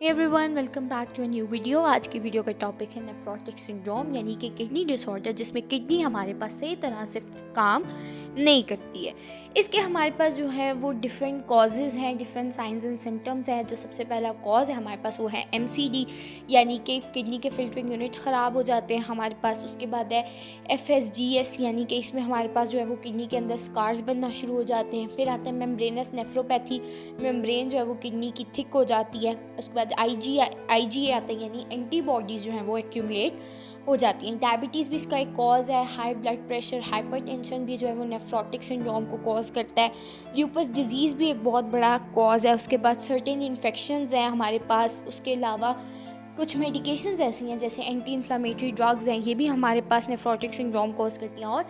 Hey everyone, welcome back to a new video. आज की video का टॉपिक है नेफ्रोटिक सिंड्रोम, यानी कि किडनी डिसऑर्डर, जिसमें किडनी हमारे पास सही तरह से काम नहीं करती है। इसके हमारे पास जो है वो डिफरेंट कॉजेज़ हैं, डिफरेंट साइंस एंड सिम्टम्स हैं। जो सबसे पहला कॉज है हमारे पास वो है MCD, यानी कि किडनी के फिल्टरिंग यूनिट ख़राब हो जाते हैं हमारे पास। उसके बाद है FSGS, यानी कि इसमें हमारे पास जो है वो किडनी के अंदर स्कार्स बनना शुरू हो जाते हैं। फिर आता है मेम्ब्रेनस नेफ्रोपैथी, मेम्ब्रेन जो है वो किडनी की थिक हो जाती है। उसके बाद IgA आता है, यानी एंटीबॉडीज़ जो हैं वो एक्यूमुलेट हो जाती हैं। डायबिटीज़ भी इसका एक कॉज है। हाई ब्लड प्रेशर, हाइपरटेंशन भी जो है वो नेफ्रोटिक सिंड्रोम को कॉज करता है। ल्यूपस डिजीज़ भी एक बहुत बड़ा कॉज है। उसके बाद सर्टेन इन्फेक्शंस हैं हमारे पास। उसके अलावा कुछ मेडिकेशंस ऐसी हैं जैसे एंटी इन्फ्लामेटरी ड्रग्स हैं, ये भी हमारे पास नेफ्रोटिक सिंड्रोम कॉज करती हैं। और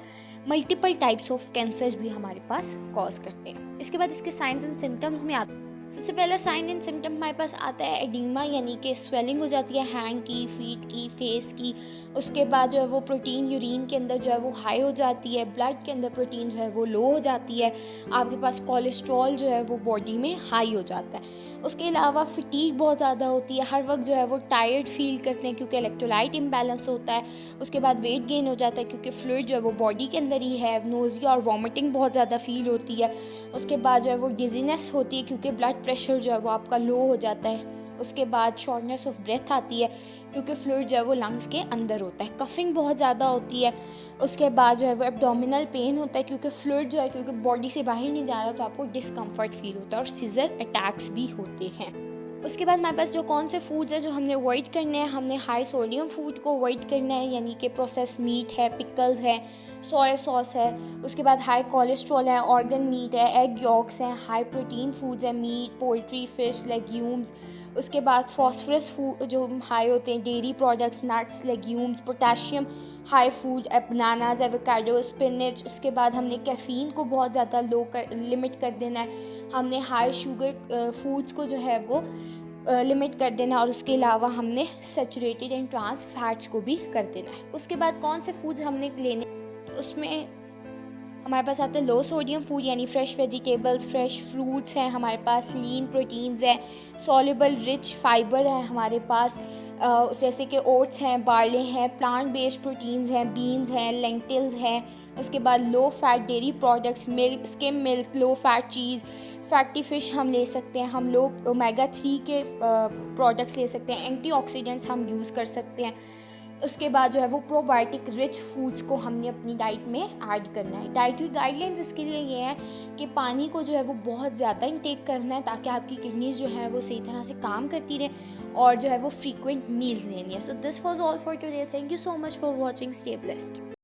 मल्टीपल टाइप्स ऑफ कैंसर्स भी हमारे पास कॉज करते हैं। इसके बाद इसके साइंस एंड सिम्टम्स में आते हैं। सबसे पहला साइन एंड सिम्टम हमारे पास आता है एडिमा, यानी कि स्वेलिंग हो जाती है हैंड की, फीट की, फेस की। उसके बाद जो है वो प्रोटीन यूरिन के अंदर जो है वो हाई हो जाती है। ब्लड के अंदर प्रोटीन जो है वो लो हो जाती है। आपके पास कोलेस्ट्रॉल जो है वो बॉडी में हाई हो जाता है। उसके अलावा फिटीग बहुत ज़्यादा होती है, हर वक्त जो है वो टायर्ड फील करते हैं क्योंकि इलेक्ट्रोलाइट इम्बैलेंस होता है। उसके बाद वेट गेन हो जाता है क्योंकि फ्लूइड जो है वो बॉडी के अंदर ही है। नोज़िया और वॉमिटिंग बहुत ज़्यादा फील होती है। उसके बाद जो है वो डिजीनेस होती है क्योंकि ब्लड प्रेशर जो है वो आपका लो हो जाता है। उसके बाद शॉर्टनेस ऑफ ब्रेथ आती है क्योंकि फ्लूइड जो है वो लंग्स के अंदर होता है। कफिंग बहुत ज़्यादा होती है। उसके बाद जो है वो एब्डोमिनल पेन होता है क्योंकि फ्लूइड जो है क्योंकि बॉडी से बाहर नहीं जा रहा, तो आपको डिस्कम्फर्ट फील होता है। और सीजर अटैक्स भी होते हैं। उसके बाद हमारे पास जो कौन से फूड्स हैं जो हमने अवॉइड करने हैं, हमने हाई सोडियम फूड को अवॉइड करना है, यानी कि प्रोसेस मीट है, पिकल्स है, सोया सॉस है। उसके बाद हाई कोलेस्ट्रॉल है, ऑर्गन मीट है, एग यॉक्स हैं, हाई प्रोटीन फूड्स हैं, मीट, पोल्ट्री, फिश, लेग्यूम्स। उसके बाद फॉस्फरस फूड जो हाई होते हैं, dairy products, nuts, legumes. Potassium high food, bananas, avocado, spinach. उसके बाद हमने कैफ़ीन को बहुत ज़्यादा लिमिट कर देना है। हमने हाई शुगर फूड्स को जो है वो लिमिट कर देना, और उसके अलावा हमने सैचुरेटेड एंड ट्रांस फैट्स को भी कर देना है। उसके बाद कौन से फूड्स हमने लेने, उसमें हमारे पास आते हैं लो सोडियम फूड, यानी फ्रेश वेजिटेबल्स, फ्रेश फ्रूट्स हैं हमारे पास, लीन प्रोटीन्स हैं, सॉल्युबल रिच फाइबर है हमारे पास, जैसे कि ओट्स हैं, बार्ले हैं, प्लांट बेस्ड प्रोटीन्स हैं, बीन्स हैं, लेंटिल्स हैं। उसके बाद low fat dairy products, milk, skim milk, low fat cheese, fatty fish हम ले सकते हैं। हम लोग ओमेगा 3 के प्रोडक्ट्स ले सकते हैं। एंटीऑक्सीडेंट्स हम यूज़ कर सकते हैं। उसके बाद जो है वो प्रोबायोटिक रिच फूड्स को हमने अपनी डाइट में ऐड करना है। डाइटरी गाइडलाइंस इसके लिए ये है कि पानी को जो है वो बहुत ज़्यादा इंटेक करना है ताकि आपकी किडनीज जो है वो सही तरह से काम करती रहे, और जो है वो फ्रीक्वेंट मील्स लेनी है। So this was all for today. Thank you so much for watching. Stay blessed.